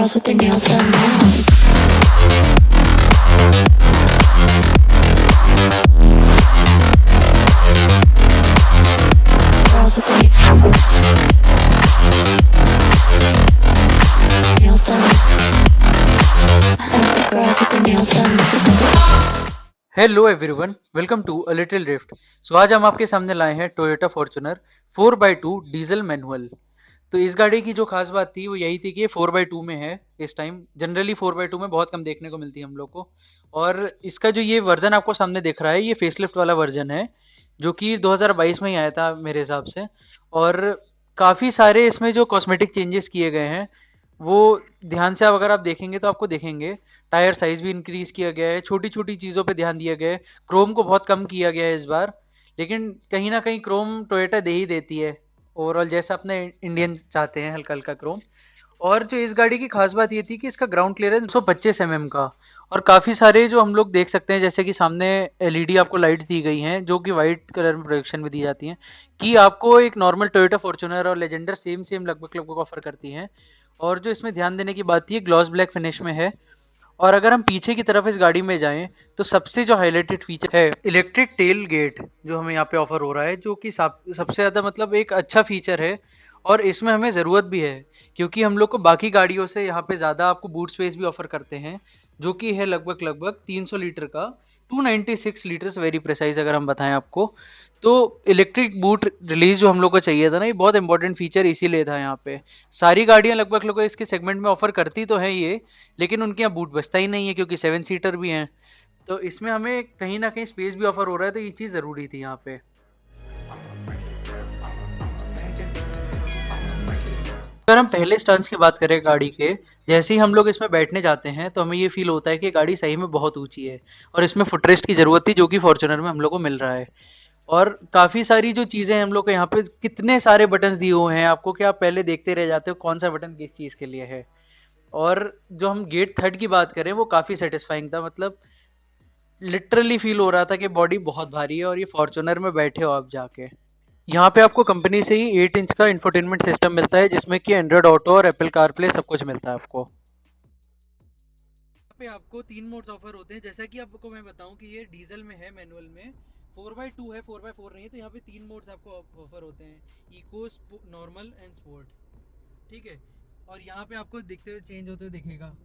Girls with their nails done now. Girls with their nails done. Girls with their nails done. Hello everyone, welcome to a little drift. So आज हम आपके सामने लाए हैं Toyota Fortuner 4x2 diesel manual. तो इस गाड़ी की जो खास बात थी वो यही थी कि ये 4x2 में है। इस टाइम जनरली 4x2 में बहुत कम देखने को मिलती है हम लोग को। और इसका जो ये वर्जन आपको सामने दिख रहा है ये फेसलिफ्ट वाला वर्जन है, जो कि 2022 में ही आया था मेरे हिसाब से। और काफ़ी सारे इसमें जो कॉस्मेटिक चेंजेस किए गए हैं वो ध्यान से अगर आप देखेंगे तो आपको देखेंगे। टायर साइज भी इंक्रीज किया गया है, छोटी छोटी चीज़ों पे ध्यान दिया गया है, क्रोम को बहुत कम किया गया है इस बार। लेकिन कहीं ना कहीं क्रोम टोयोटा दे ही देती है ओवरऑल, जैसा अपने इंडियन चाहते हैं, हल्का हल्का क्रोम। और जो इस गाड़ी की खास बात ये थी कि इसका ग्राउंड क्लियरेंस 125 mm का। और काफ़ी सारे जो हम लोग देख सकते हैं, जैसे कि सामने एलईडी आपको लाइट्स दी गई हैं जो कि वाइट कलर में प्रोजेक्शन में दी जाती हैं, कि आपको एक नॉर्मल टोयोटा फॉर्च्यूनर और लेजेंडर सेम सेम लगभग लगभग ऑफर करती हैं। और जो इसमें ध्यान देने की बात थी, ग्लॉस ब्लैक फिनिश में है। और अगर हम पीछे की तरफ इस गाड़ी में जाएं तो सबसे जो हाईलाइटेड फीचर है इलेक्ट्रिक टेल गेट, जो हमें यहाँ पे ऑफर हो रहा है, जो कि सबसे ज़्यादा मतलब एक अच्छा फीचर है। और इसमें हमें ज़रूरत भी है, क्योंकि हम लोग को बाकी गाड़ियों से यहाँ पे ज़्यादा आपको बूट स्पेस भी ऑफर करते हैं, जो कि है लगभग लगभग 300 लीटर का, 296 लीटर्स वेरी प्रिसाइज अगर हम बताएं आपको। तो इलेक्ट्रिक बूट रिलीज जो हम लोग को चाहिए था ना, ये बहुत इंपॉर्टेंट फीचर इसीलिए था यहाँ पे। सारी गाड़ियाँ लगभग लगभग इसके सेगमेंट में ऑफर करती तो है ये, लेकिन उनके यहाँ बूट बचता ही नहीं है क्योंकि 7 सीटर भी हैं। तो इसमें हमें कहीं ना कहीं स्पेस भी ऑफर हो रहा है, तो ये चीज़ ज़रूरी थी यहाँ पे। अगर हम पहले स्टंट्स की बात करें गाड़ी के, जैसे ही हम लोग इसमें बैठने जाते हैं तो हमें ये फील होता है कि गाड़ी सही में बहुत ऊंची है और इसमें फुटरेस्ट की ज़रूरत थी, जो कि फॉर्च्यूनर में हम लोग को मिल रहा है। और काफ़ी सारी जो चीज़ें हम लोग को यहाँ पे कितने सारे बटन्स दिए हुए हैं आपको कि आप पहले देखते रह जाते हो कौन सा बटन किस चीज़ के लिए है। और जो हम गेट थर्ड की बात करें वो काफ़ी सेटिस्फाइंग था, मतलब लिटरली फील हो रहा था कि बॉडी बहुत भारी है और ये फॉर्च्यूनर में बैठे हो आप जाके। यहाँ पे आपको कंपनी से ही 8 इंच का इंफोटेनमेंट सिस्टम मिलता है, जिसमें कि एंड्रॉयड ऑटो और एप्पल कारप्ले सब कुछ मिलता है आपको। पे आपको 3 मोड्स ऑफर होते हैं। जैसा कि आपको मैं बताऊं कि ये डीजल में है, मैनुअल में 4x2 है, 4x4 नहीं है। तो यहाँ पे 3 मोड्स आपको ऑफर होते हैं, इको, नॉर्मल एंड स्पोर्ट। ठीक है। और यहाँ पे आपको दिखते हुए चेंज होते हुए दिखेगा।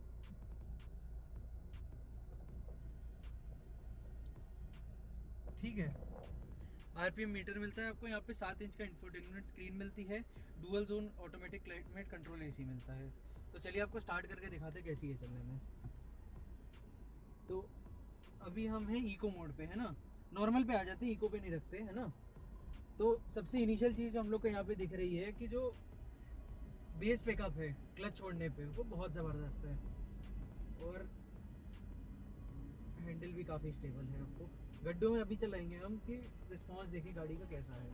ठीक है। आरपीएम मीटर मिलता है आपको यहाँ पे, 7 इंच का इंफोटेनमेंट स्क्रीन मिलती है, dual zone automatic climate control AC मिलता है। तो चलिए आपको स्टार्ट करके दिखाते हैं कैसी है चलने में। तो अभी हम हैं इको मोड पे, है ना। नॉर्मल पे आ जाते हैं, इको पे नहीं रखते, है ना। तो सबसे इनिशियल चीज़ जो हम लोग को यहाँ पे दिख रही है कि जो बेस पिकअप है क्लच छोड़ने पे, वो बहुत ज़बरदस्त है। और हैंडल भी काफ़ी स्टेबल है। आपको गड्ढों में अभी चलाएंगे हम कि रिस्पॉन्स देखें गाड़ी का कैसा है।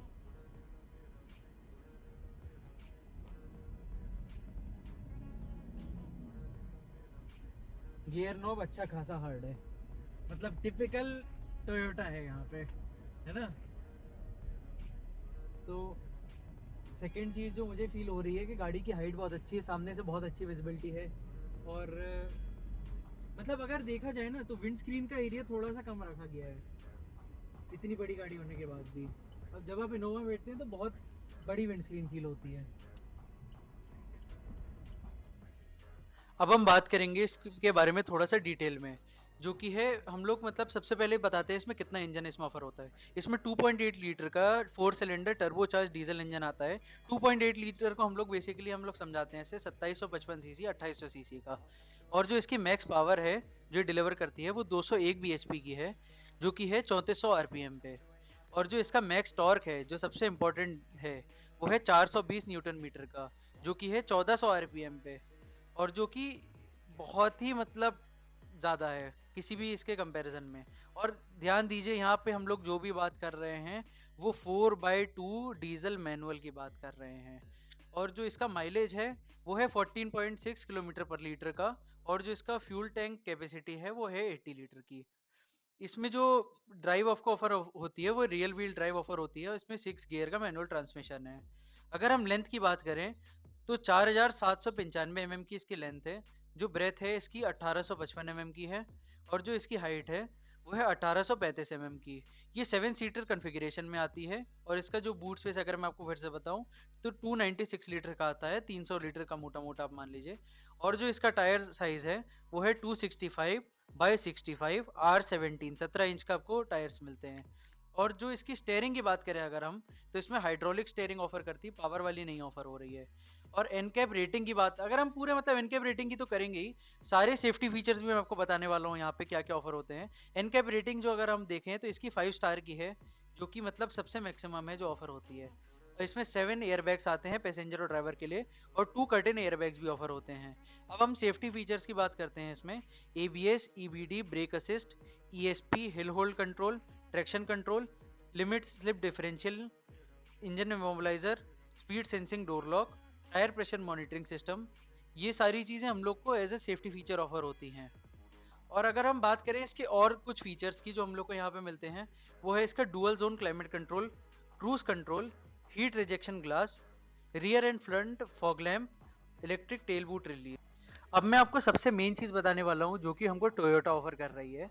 गियर नॉब अच्छा खासा हार्ड है, मतलब टिपिकल टोयोटा है यहाँ पे, है ना। तो सेकेंड चीज़ जो मुझे फील हो रही है कि गाड़ी की हाइट बहुत अच्छी है, सामने से बहुत अच्छी विजिबिलिटी है। और मतलब अगर देखा जाए ना तो विंड स्क्रीन का एरिया थोड़ा सा कम रखा गया है, इतनी बड़ी गाड़ी होने के बाद भी। अब जब आप इनोवा में बैठते हैं तो बहुत बड़ी विंड स्क्रीन फील होती है। अब हम बात करेंगे इसके बारे में थोड़ा सा डिटेल में, जो कि है हम लोग मतलब सबसे पहले बताते हैं इसमें कितना इंजन इसमें ऑफर होता है। इसमें 2.8 लीटर का 4 सिलेंडर टर्बोचार्ज डीजल इंजन आता है। 2.8 लीटर को हम लोग बेसिकली हम लोग समझाते हैं इसे 2755 सीसी 2800 सीसी का। और जो इसकी मैक्स पावर है जो डिलीवर करती है वो 201 bhp की है, जो कि है 3400 आरपीएम पे। और जो इसका मैक्स टॉर्क है जो सबसे इम्पोर्टेंट है, वो है 420 न्यूटन मीटर का, जो कि है 1400 आरपीएम पे। और जो कि बहुत ही मतलब ज़्यादा है किसी भी इसके कंपैरिजन में। और ध्यान दीजिए यहाँ पे हम लोग जो भी बात कर रहे हैं वो 4x2 डीजल मैनुअल की बात कर रहे हैं। और जो इसका माइलेज है वो है 14.6 किलोमीटर पर लीटर का। और जो इसका फ्यूल टैंक कैपेसिटी है वो है 80 लीटर की। इसमें जो ड्राइव ऑफ को ऑफर होती है वो रियल व्हील ड्राइव ऑफर होती है, और इसमें 6 गियर का मैनुअल ट्रांसमिशन है। अगर हम लेंथ की बात करें तो 4795 mm की इसकी लेंथ है, जो ब्रेथ है इसकी 1855 mm की है, और जो इसकी हाइट है वो है 1835 mm की। ये 7 सीटर कॉन्फ़िगरेशन में आती है, और इसका जो बूट स्पेस अगर मैं आपको फिर से बताऊं तो 296 लीटर का आता है, 300 लीटर का मोटा मोटा आप मान लीजिए। और जो इसका टायर साइज है वो है 265 बाई 65 R17, 17 इंच का आपको टायर्स मिलते हैं। और जो इसकी स्टेयरिंग की बात करें अगर हम, तो इसमें हाइड्रोलिक स्टेयरिंग ऑफर करती है, पावर वाली नहीं ऑफर हो रही है। और एनकैप रेटिंग की बात अगर हम पूरे मतलब एनकैप रेटिंग की तो करेंगे ही, सारे सेफ्टी फीचर्स भी मैं आपको बताने वाला हूँ यहाँ पे क्या क्या ऑफर होते हैं। एनकैप रेटिंग जो अगर हम देखें तो इसकी 5 स्टार की है, जो कि मतलब सबसे मैक्सिमम है जो ऑफर होती है। और इसमें 7 एयरबैग्स आते हैं पैसेंजर और ड्राइवर के लिए, और 2 कर्टेन एयरबैग्स भी ऑफर होते हैं। अब हम सेफ्टी फीचर्स की बात करते हैं। इसमें ABS, EBD, brake assist, ESP, hill hold control, traction control, limit slip differential, engine immobiliser, speed sensing door lock, tyre pressure monitoring system, ये सारी चीज़ें हम लोग को as a safety feature offer होती हैं। और अगर हम बात करें इसके और कुछ फीचर्स की जो हम लोग को यहाँ पे मिलते हैं, वो है इसका dual zone climate control, cruise control, heat rejection glass, rear and front fog lamp, electric tail boot release. अब मैं आपको सबसे मेन चीज़ बताने वाला हूँ जो कि हमको टोयोटा ऑफर कर रही है,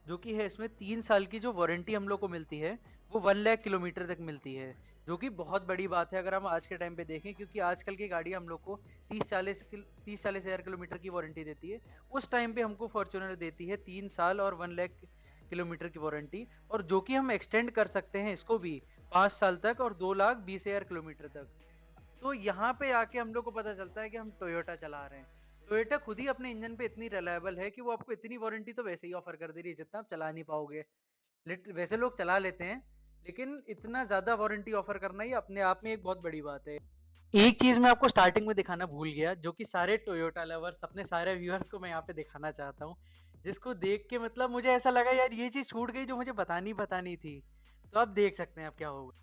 जो कि है इसमें 3 साल की जो वारंटी हम लोग को मिलती है वो 1 लाख किलोमीटर तक मिलती है, जो कि बहुत बड़ी बात है अगर हम आज के टाइम पे देखें, क्योंकि आजकल की गाड़ी हम लोग को 30-40 हज़ार किलोमीटर की वारंटी देती है। उस टाइम पे हमको फॉर्च्यूनर देती है 3 साल और 1 लाख किलोमीटर की वारंटी, और जो कि हम एक्सटेंड कर सकते हैं इसको भी 5 साल तक और 2,20,000 किलोमीटर तक। तो यहाँ पे आके हम लोग को पता चलता है कि हम टोयोटा चला रहे हैं। टोयोटा खुद ही अपने इंजन पे इतनी रिलायबल है कि वो आपको इतनी वारंटी तो वैसे ही ऑफर कर दे रही है जितना आप चला नहीं पाओगे। वैसे लोग चला लेते हैं, लेकिन इतना ज्यादा वारंटी ऑफर करना ही अपने आप में एक बहुत बड़ी बात है। एक चीज मैं आपको स्टार्टिंग में दिखाना भूल गया, जो कि सारे टोयोटा लवर्स, अपने सारे व्यूअर्स को मैं यहाँ पे दिखाना चाहता हूँ, जिसको देख के मतलब मुझे ऐसा लगा यार ये चीज छूट गई जो मुझे बतानी थी। तो आप देख सकते हैं आप क्या होगा।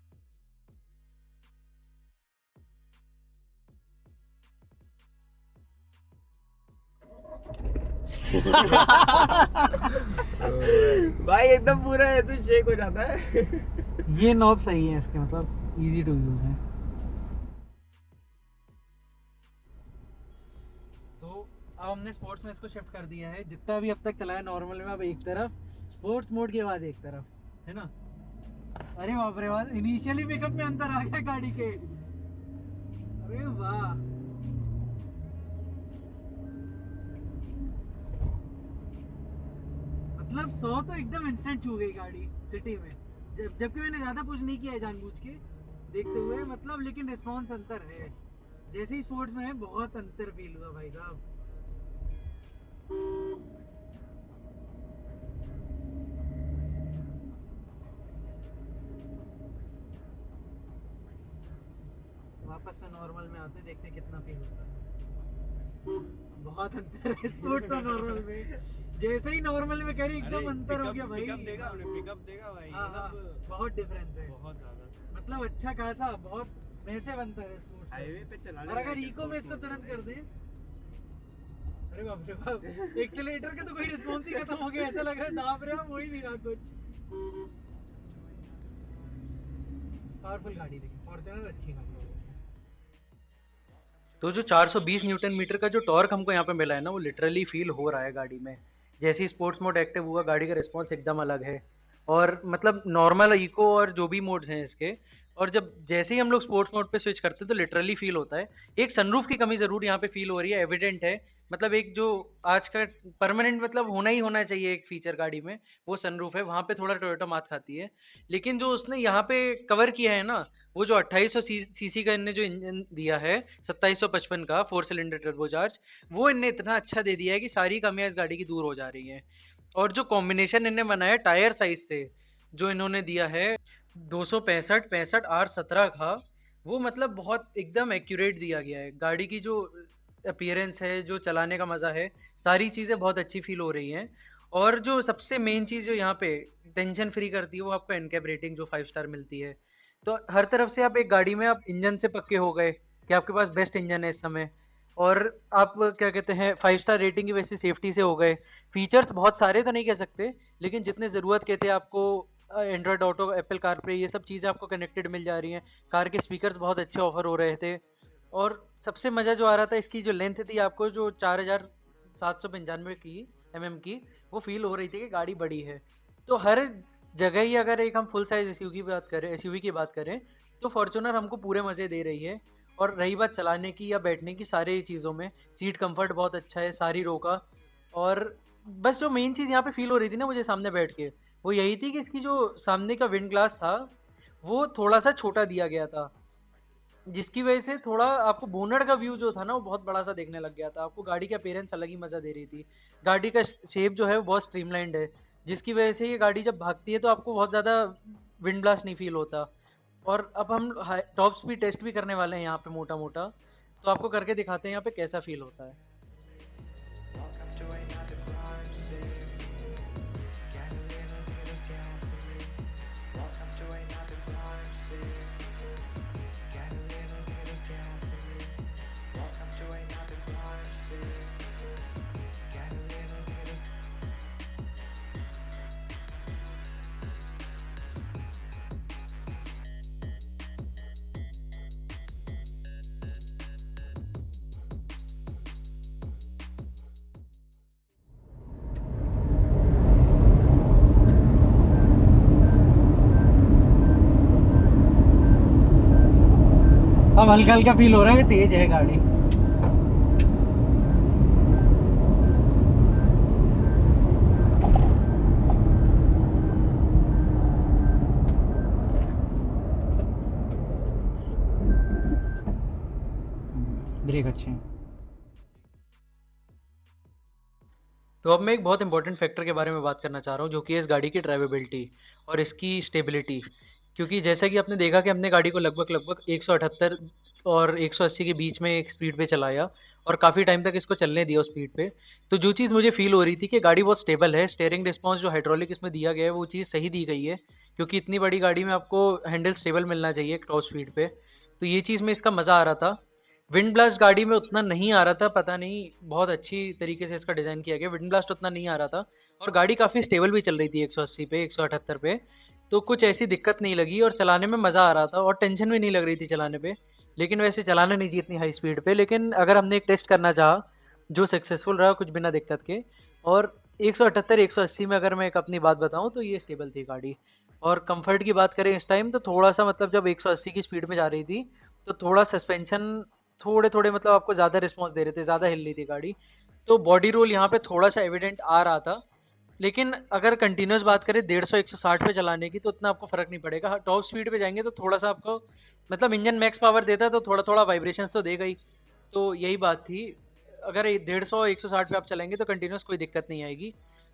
भाई एकदम पूरा ऐसे शेक हो जाता है। ये नॉब सही है इसके, मतलब इजी टू यूज है। तो अब हमने स्पोर्ट्स में इसको शिफ्ट कर दिया है, जितना भी अब तक चलाया नॉर्मल में, अब एक तरफ स्पोर्ट्स मोड के बाद एक तरफ, है ना। अरे बाप रे वाह, इनिशियली पिकअप में अंतर आ गया गाड़ी के। अरे वाह, मतलब 100 तो एकदम इंस्टेंट छू गई गाड़ी सिटी में, जबकि मैंने ज्यादा पुश नहीं किया है जानबूझ के देखते हुए, मतलब लेकिन रिस्पॉन्स अंतर है। जैसे ही स्पोर्ट्स में है बहुत अंतर फील हुआ भाई साहब। वापस से नॉर्मल में आते देखते कितना फील होता है। बहुत अंतर है स्पोर्ट्स और नॉर्मल में। जैसे ही नॉर्मल में करी एकदम अंतर हो गया भाई। पिकअप देगा भाई। हाँ, बहुत डिफरेंस है, बहुत ज्यादा, मतलब अच्छा खासा, बहुत वैसे बनता है स्पोर्ट्स हाईवे पे चलाने। और अगर इको में इसको तुरंत कर दें, अरे बाप रे बाप, एक्सीलरेटर का तो कोई रिस्पॉन्स ही खत्म हो गया, ऐसा लग रहा है दाब रहे हो, हो ही नहीं रहा कुछ। पावरफुल गाड़ी, लेकिन फॉर्च्यूनर अच्छी गाड़ी है। तो जो 420 न्यूटन मीटर का जो टॉर्क हमको यहाँ पे मिला है ना, वो लिटरली फील हो रहा है गाड़ी में। जैसे ही स्पोर्ट्स मोड एक्टिव हुआ, गाड़ी का रिस्पॉन्स एकदम अलग है। और मतलब नॉर्मल, इको और जो भी मोड्स हैं इसके, और जब जैसे ही हम लोग स्पोर्ट्स मोड पे स्विच करते हैं तो लिटरली फील होता है। एक सनरूफ की कमी जरूर यहाँ पे फील हो रही है, एविडेंट है। मतलब एक जो आज का परमानेंट मतलब होना ही होना चाहिए एक फीचर गाड़ी में, वो सनरूफ है। वहाँ पे थोड़ा टोयोटा मात खाती है, लेकिन जो उसने यहाँ पे कवर किया है ना, वो जो 2800 सीसी का इनने जो इंजन दिया है, 2755 का 4 सिलेंडर टर्बोचार्ज, वो इनने इतना अच्छा दे दिया है कि सारी कमियां इस गाड़ी की दूर हो जा रही हैं। और जो कॉम्बिनेशन इनने बनाया टायर साइज से, जो इन्होंने दिया है 265 R17 का, वो मतलब बहुत एकदम एक्यूरेट दिया गया है। गाड़ी की जो अपीयरेंस है, जो चलाने का मज़ा है, सारी चीज़ें बहुत अच्छी फील हो रही हैं। और जो सबसे मेन चीज़ जो यहाँ पे टेंशन फ्री करती है, वो आपको एनकैप रेटिंग जो 5 स्टार मिलती है। तो हर तरफ से आप एक गाड़ी में आप इंजन से पक्के हो गए कि आपके पास बेस्ट इंजन है इस समय, और आप क्या कहते हैं 5 स्टार रेटिंग की वजह से सेफ्टी से हो गए। फीचर्स बहुत सारे तो नहीं कह सकते, लेकिन जितने ज़रूरत के थे आपको, एंड्रॉयड ऑटो, एप्पल कारप्ले, ये सब चीज़ें आपको कनेक्टेड मिल जा रही हैं। कार के स्पीकर्स बहुत अच्छे ऑफर हो रहे थे, और सबसे मज़ा जो आ रहा था इसकी जो लेंथ थी आपको जो 4795 की mm की, वो फील हो रही थी कि गाड़ी बड़ी है। तो हर जगह ही अगर एक हम फुल साइज एसयूवी की बात करें तो फॉर्च्यूनर हमको पूरे मज़े दे रही है। और रही बात चलाने की या बैठने की, सारे चीज़ों में सीट कंफर्ट बहुत अच्छा है, सारी रो का। और बस जो मेन चीज़ यहाँ पे फील हो रही थी ना मुझे सामने बैठ के, वो यही थी कि इसकी जो सामने का विंड ग्लास था वो थोड़ा सा छोटा दिया गया था, जिसकी वजह से थोड़ा आपको बोनट का व्यू जो था ना वो बहुत बड़ा सा देखने लग गया था। आपको गाड़ी का अपीयरेंस अलग ही मज़ा दे रही थी। गाड़ी का शेप जो है वो बहुत स्ट्रीमलाइंड है, जिसकी वजह से ये गाड़ी जब भागती है तो आपको बहुत ज़्यादा विंड ब्लास्ट नहीं फील होता। और अब हम टॉप स्पीड टेस्ट भी करने वाले हैं यहाँ पे मोटा मोटा, तो आपको करके दिखाते हैं यहाँ पे कैसा फील होता है। Welcome to another crime scene. Get a little bit of gasoline. Welcome to another crime scene. Get a little bit of gasoline. Welcome to another crime scene. Get a little bit of अब हल्का हल्का feel हो रहा है कि तेज है गाड़ी। Break अच्छे हैं। तो अब मैं एक बहुत इंपॉर्टेंट फैक्टर के बारे में बात करना चाह रहा हूँ, जो कि है इस गाड़ी की ड्राइवेबिलिटी और इसकी स्टेबिलिटी। क्योंकि जैसा कि आपने देखा कि हमने गाड़ी को लगभग 178 और 180 के बीच में एक स्पीड पे चलाया और काफ़ी टाइम तक इसको चलने दिया उस स्पीड पे। तो जो चीज़ मुझे फील हो रही थी कि गाड़ी बहुत स्टेबल है, स्टीयरिंग रिस्पॉन्स जो हाइड्रोलिक इसमें दिया गया है वो चीज़ सही दी गई है, क्योंकि इतनी बड़ी गाड़ी में आपको हैंडल स्टेबल मिलना चाहिए टॉप स्पीड पे। तो ये चीज़ में इसका मज़ा आ रहा था। विंड ब्लास्ट गाड़ी में उतना नहीं आ रहा था, पता नहीं, बहुत अच्छी तरीके से इसका डिज़ाइन किया गया, विंड ब्लास्ट उतना नहीं आ रहा था। और गाड़ी काफ़ी स्टेबल भी चल रही थी 180 पे, 178 पे, तो कुछ ऐसी दिक्कत नहीं लगी और चलाने में मज़ा आ रहा था और टेंशन भी नहीं लग रही थी चलाने पे। लेकिन वैसे चलाना नहीं चाहिए इतनी हाई स्पीड पे, लेकिन अगर हमने एक टेस्ट करना चाहा जो सक्सेसफुल रहा कुछ बिना दिक्कत के। और 178 180 में अगर मैं एक अपनी बात बताऊं तो ये स्टेबल थी गाड़ी। और कंफर्ट की बात करें इस टाइम तो थोड़ा सा मतलब जब 180 की स्पीड में जा रही थी तो थोड़ा सस्पेंशन थोड़े थोड़े मतलब आपको ज़्यादा रिस्पॉन्स दे रहे थे, ज़्यादा हिल रही थी गाड़ी। तो बॉडी रोल यहाँ पे थोड़ा सा एविडेंट आ रहा था। लेकिन अगर कंटिन्यूस बात करें 150 160 पे चलाने की तो उतना आपको फ़र्क नहीं पड़ेगा। हाँ, टॉप स्पीड पे जाएंगे तो थोड़ा सा आपको मतलब इंजन मैक्स पावर देता है तो थोड़ा थोड़ा वाइब्रेशंस तो देगा ही। तो यही बात थी। अगर 150 160 पे आप चलेंगे तो कंटिन्यूस कोई दिक्कत नहीं आएगी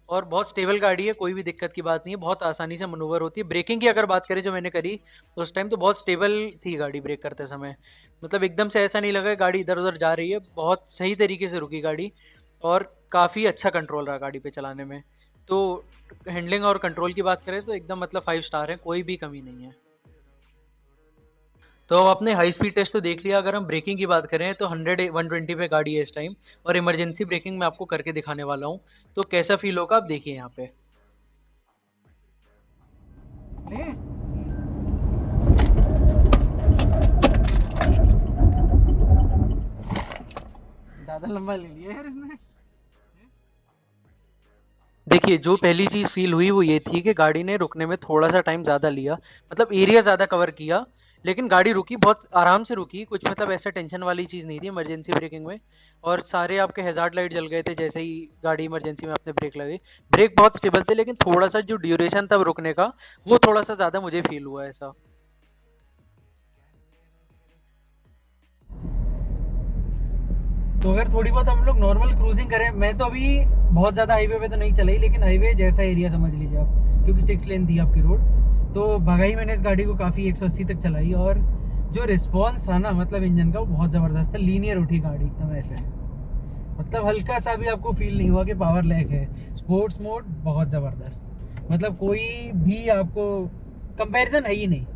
और बहुत स्टेबल गाड़ी है, कोई भी दिक्कत की बात नहीं है, बहुत आसानी से मनूवर होती है। ब्रेकिंग की अगर बात करें जो मैंने करी तो उस टाइम तो बहुत स्टेबल थी गाड़ी ब्रेक करते समय, मतलब एकदम से ऐसा नहीं लगा गाड़ी इधर उधर जा रही है, बहुत सही तरीके से रुकी गाड़ी और काफ़ी अच्छा कंट्रोल रहा गाड़ी पे चलाने में। तो हैंडलिंग और कंट्रोल की बात करें तो एकदम मतलब 5 स्टार है, कोई भी कमी नहीं है। तो अब आपने हाई स्पीड टेस्ट तो देख लिया। अगर हम ब्रेकिंग की बात करें तो 100 120 पे गाड़ी है इस टाइम और इमरजेंसी ब्रेकिंग मैं आपको करके दिखाने वाला हूँ, तो कैसा फील होगा आप देखिए यहाँ पे। ज़्यादा लंबा ले लिया यार इसने। देखिए जो पहली चीज़ फील हुई वो ये थी कि गाड़ी ने रुकने में थोड़ा सा टाइम ज़्यादा लिया, मतलब एरिया ज़्यादा कवर किया, लेकिन गाड़ी रुकी, बहुत आराम से रुकी, कुछ मतलब ऐसा टेंशन वाली चीज़ नहीं थी इमरजेंसी ब्रेकिंग में। और सारे आपके हैजार्ड लाइट जल गए थे जैसे ही गाड़ी इमरजेंसी में आपने ब्रेक लगाई। ब्रेक बहुत स्टेबल थे, लेकिन थोड़ा सा जो ड्यूरेशन था रुकने का वो थोड़ा सा ज़्यादा मुझे फील हुआ ऐसा। तो अगर थोड़ी बहुत हम लोग नॉर्मल क्रूजिंग करें, मैं तो अभी बहुत ज़्यादा हाईवे पे तो नहीं चलाई, लेकिन हाईवे जैसा एरिया समझ लीजिए आप, क्योंकि 6 लेन थी आपकी रोड, तो भगाई मैंने इस गाड़ी को काफ़ी 180 तक चलाई और जो रिस्पॉन्स था ना मतलब इंजन का वो बहुत ज़बरदस्त था। लीनियर उठी गाड़ी एकदम ऐसे, मतलब हल्का सा भी आपको फील नहीं हुआ कि पावर लैग है। स्पोर्ट्स मोड बहुत ज़बरदस्त, मतलब कोई भी आपको कंपैरिजन है ही नहीं।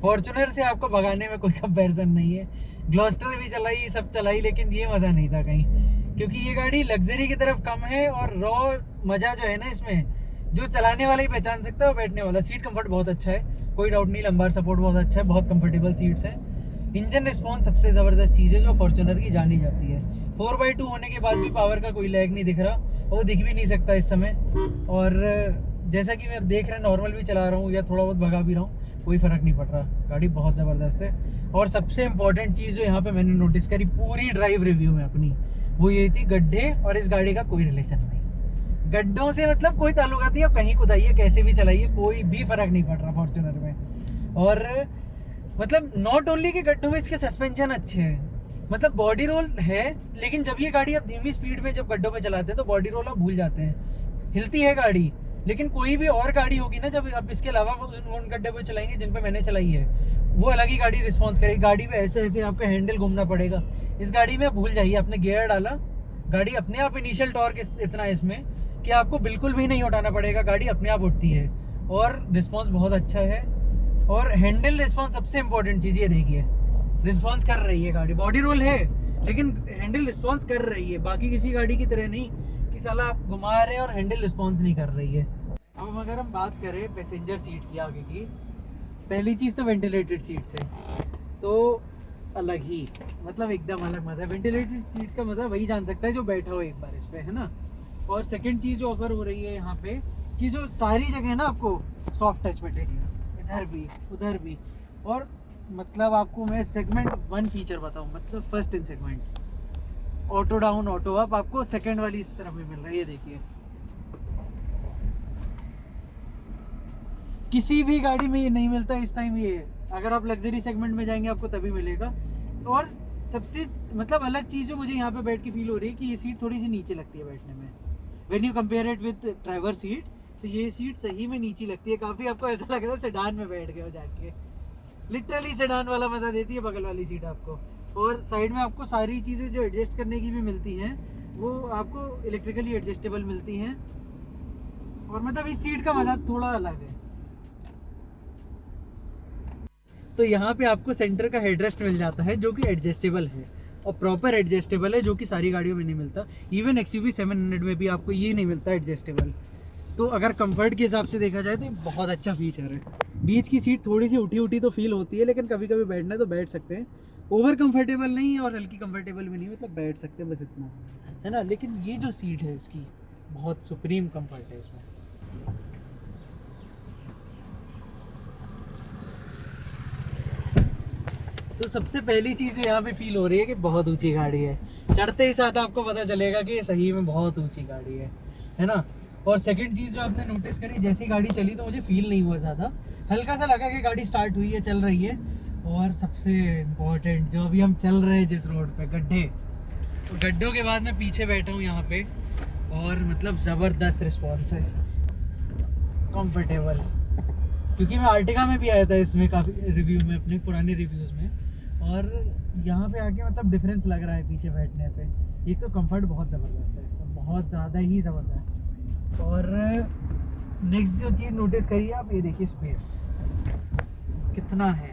फॉर्च्यूनर से आपको भगाने में कोई कंपैरिजन नहीं है। ग्लॉस्टर भी चलाई, सब चलाई, लेकिन ये मज़ा नहीं था कहीं, क्योंकि ये गाड़ी लग्जरी की तरफ कम है और रॉ मज़ा जो है ना इसमें, जो चलाने वाला ही पहचान सकता है और बैठने वाला। सीट कंफर्ट बहुत अच्छा है, कोई डाउट नहीं, लंबार सपोर्ट बहुत अच्छा है, बहुत कंफर्टेबल सीट्स हैं। इंजन रिस्पॉन्स सबसे ज़बरदस्त चीज़ है जो फॉर्च्यूनर की जानी जाती है। 4x2 होने के बाद भी पावर का कोई लैग नहीं दिख रहा, वो दिख भी नहीं सकता इस समय। और जैसा कि मैं देख रहे हैं नॉर्मल भी चला रहा हूँ या थोड़ा बहुत भगा भी रहा हूँ, कोई फ़र्क नहीं पड़ रहा, गाड़ी बहुत ज़बरदस्त है। और सबसे इम्पॉर्टेंट चीज़ जो यहाँ पे मैंने नोटिस करी पूरी ड्राइव रिव्यू में अपनी, वो ये थी गड्ढे और इस गाड़ी का कोई रिलेशन नहीं। गड्ढों से मतलब कोई ताल्लुकात नहीं, आप कहीं खुदाइए कैसे भी चलाइए कोई भी फ़र्क नहीं पड़ रहा फॉर्च्यूनर में। और मतलब नॉट ओनली कि गड्ढों में इसके सस्पेंशन अच्छे हैं, मतलब बॉडी रोल है, लेकिन जब ये गाड़ी आप धीमी स्पीड में जब गड्ढों पे चलाते हैं तो बॉडी रोल आप भूल जाते हैं। हिलती है गाड़ी, लेकिन कोई भी और गाड़ी होगी ना जब आप इसके अलावा उन गड्ढे पे चलाएंगे जिन पे मैंने चलाई है, वो अलग ही गाड़ी रिस्पॉन्स करेगी। गाड़ी में ऐसे ऐसे आपका हैंडल घूमना पड़ेगा। इस गाड़ी में भूल जाइए, आपने गियर डाला, गाड़ी अपने आप इनिशियल टॉर्क इतना है इसमें कि आपको बिल्कुल भी नहीं उठाना पड़ेगा, गाड़ी अपने आप उठती है और रिस्पॉन्स बहुत अच्छा है। और हैंडल रिस्पॉन्स सबसे इंपॉर्टेंट चीज़ ये देखिए, रिस्पॉन्स कर रही है गाड़ी, बॉडी रोल है लेकिन हैंडल रिस्पॉन्स कर रही है, बाकी किसी गाड़ी की तरह नहीं कि साला आप घुमा रहे हैं और हैंडल रिस्पॉन्स नहीं कर रही है। अब अगर हम बात करें पैसेंजर सीट की आगे की, पहली चीज़ तो वेंटिलेटेड सीट्स है, तो अलग ही मतलब एकदम अलग मज़ा है। वेंटिलेटेड सीट्स का मज़ा वही जान सकता है जो बैठा हो एक बार इस पर, है ना। और सेकंड चीज़ जो ऑफर हो रही है यहाँ पे कि जो सारी जगह ना आपको सॉफ्ट टच मटेरियल, इधर भी उधर भी। और मतलब आपको मैं सेगमेंट 1 फीचर बताऊँ, मतलब first in segment auto down auto up आपको सेकंड वाली इस तरफ में मिल रहा है। ये देखिए किसी भी गाड़ी में ये नहीं मिलता इस टाइम, ये अगर आप लग्जरी सेगमेंट में जाएंगे आपको तभी मिलेगा। और सबसे मतलब अलग चीज़ जो मुझे यहाँ पे बैठ के फील हो रही है कि ये सीट थोड़ी सी नीचे लगती है बैठने में, when you compare it with driver seat, तो ये सीट सही में नीची लगती है काफ़ी। आपको ऐसा लग रहा है सेडान में बैठ गए हो जाके, लिटरली सेडान वाला मज़ा देती है बगल वाली सीट आपको। और साइड में आपको सारी चीज़ें जो एडजस्ट करने की भी मिलती हैं वो आपको इलेक्ट्रिकली एडजस्टेबल मिलती हैं। और मतलब इस सीट का मज़ा थोड़ा अलग है। तो यहाँ पे आपको सेंटर का हेडरेस्ट मिल जाता है जो कि एडजस्टेबल है और प्रॉपर एडजस्टेबल है, जो कि सारी गाड़ियों में नहीं मिलता। इवन XUV 700 में भी आपको ये नहीं मिलता एडजस्टेबल। तो अगर कंफर्ट के हिसाब से देखा जाए तो ये बहुत अच्छा फीचर है। बीच की सीट थोड़ी सी उठी उठी तो फील होती है, लेकिन कभी कभी बैठना है तो बैठ सकते हैं। ओवर कंफर्टेबल नहीं और हल्की कंफर्टेबल भी नहीं, मतलब बैठ सकते हैं बस इतना, है ना। लेकिन ये जो सीट है इसकी बहुत सुप्रीम कंफर्ट है इसमें। तो सबसे पहली चीज़ जो यहाँ पे फील हो रही है कि बहुत ऊंची गाड़ी है। चढ़ते ही साथ आपको पता चलेगा कि ये सही में बहुत ऊंची गाड़ी है ना। और सेकंड चीज़ जो आपने नोटिस करी, जैसी गाड़ी चली तो मुझे फील नहीं हुआ ज़्यादा, हल्का सा लगा कि गाड़ी स्टार्ट हुई है, चल रही है। और सबसे इम्पोर्टेंट जो अभी हम चल रहे हैं जिस रोड पे, गड्ढे, तो गड्ढों के बाद मैं पीछे बैठा हूँ यहाँ पे और मतलब ज़बरदस्त रिस्पॉन्स है, कंफर्टेबल। क्योंकि मैं आर्टिगा में भी आया था इसमें काफ़ी रिव्यू में, अपने पुराने रिव्यूज़ में, और यहाँ पे आके मतलब डिफरेंस लग रहा है पीछे बैठने पे। एक तो कंफर्ट बहुत ज़बरदस्त है इसका, बहुत ज़्यादा ही ज़बरदस्त। और नेक्स्ट जो चीज़ नोटिस करिए आप, ये देखिए स्पेस कितना है।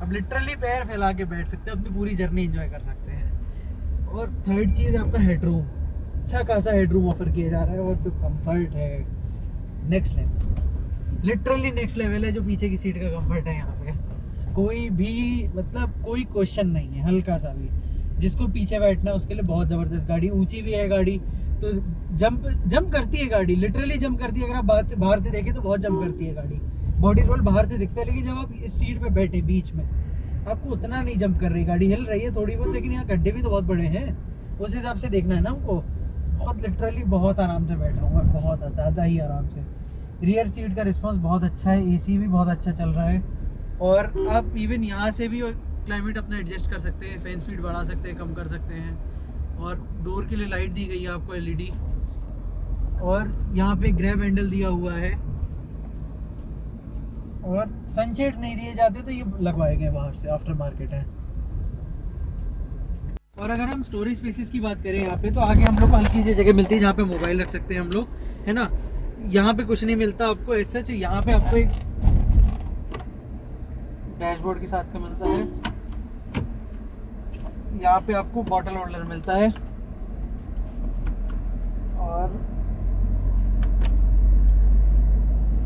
अब लिटरली पैर फैला के बैठ सकते हैं, अपनी पूरी जर्नी एंजॉय कर सकते हैं। और थर्ड चीज़ आपका हेडरूम, अच्छा खासा हेडरूम ऑफर किया जा रहा है। और जो कंफर्ट है next level, literally next level है जो पीछे की सीट का कंफर्ट है यहाँ पे। कोई भी मतलब कोई क्वेश्चन नहीं है हल्का सा भी। जिसको पीछे बैठना है उसके लिए बहुत ज़बरदस्त गाड़ी, ऊंची भी है गाड़ी, तो जंप करती है गाड़ी, लिटरली जंप करती है। अगर आप बाहर से देखें तो बहुत जंप करती है गाड़ी, बॉडी रोल बाहर से दिखता है, लेकिन जब आप इस सीट पे बैठे बीच में आपको उतना नहीं जंप कर रही गाड़ी। हिल रही है थोड़ी बहुत, लेकिन यहाँ गड्ढे भी तो बहुत बड़े हैं, उस हिसाब से देखना है ना हमको। बहुत लिटरली बहुत आराम से बैठ रहा हूँ मैं, बहुत ज़्यादा ही आराम से। रियर सीट का रिस्पॉन्स बहुत अच्छा है, AC भी बहुत अच्छा चल रहा है। और आप इवन यहाँ से भी क्लाइमेट अपना एडजस्ट कर सकते हैं, फैन स्पीड बढ़ा सकते हैं, कम कर सकते हैं। और डोर के लिए लाइट दी गई है आपको LED, और यहाँ पे ग्रैब हैंडल दिया हुआ है। और सनशेड नहीं दिए जाते तो ये लगवाए गए बाहर से, आफ्टर मार्केट है। और अगर हम स्टोरेज स्पेसेस की बात करें यहाँ पे, तो आगे हम लोग को हल्की सी जगह मिलती है जहाँ पे मोबाइल रख सकते हैं हम लोग, है ना। यहाँ पे कुछ नहीं मिलता आपको ऐसा। यहाँ पे आपको एक डैशबोर्ड के साथ का मिलता है, यहाँ पे आपको बॉटल होल्डर मिलता है, और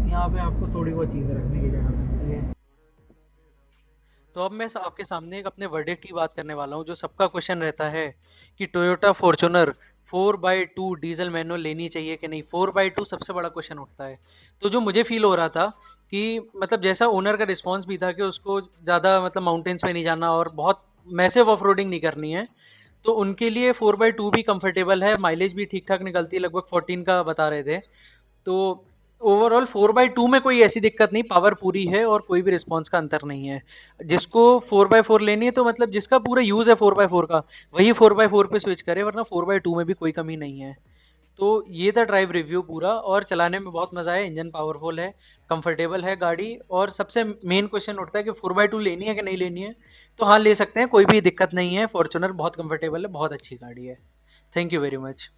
यहाँ पे आपको थोड़ी बहुत चीज़ें रखने की जगह मिलती है। तो अब मैं आपके सामने एक अपने वर्डिक्ट की बात करने वाला हूँ, जो सबका क्वेश्चन रहता है कि Toyota Fortuner 4x2 diesel manual लेनी चाहिए कि नहीं। 4x2 सबसे बड़ा क्वेश्चन उठता है। तो जो मुझे फील हो रहा था कि मतलब जैसा ओनर का रिस्पॉन्स भी था कि उसको ज़्यादा मतलब माउंटेन्स पे नहीं जाना और बहुत मैसिव ऑफ रोडिंग नहीं करनी है, तो उनके लिए 4x2 भी कंफर्टेबल है। माइलेज भी ठीक ठाक निकलती है, लगभग 14 का बता रहे थे। तो ओवरऑल 4x2 में कोई ऐसी दिक्कत नहीं, पावर पूरी है और कोई भी रिस्पॉन्स का अंतर नहीं है। जिसको 4x4 लेनी है, तो मतलब जिसका पूरा यूज़ है 4x4 का, वही 4x4 पे स्विच करे, वरना 4x2 में भी कोई कमी नहीं है। तो ये था ड्राइव रिव्यू पूरा, और चलाने में बहुत मज़ा आया। इंजन पावरफुल है, कंफर्टेबल है गाड़ी, और सबसे मेन क्वेश्चन उठता है कि 4x2 लेनी है कि नहीं लेनी है। तो हाँ, ले सकते हैं, कोई भी दिक्कत नहीं है। फॉर्च्यूनर बहुत कंफर्टेबल है, बहुत अच्छी गाड़ी है। Thank you very much.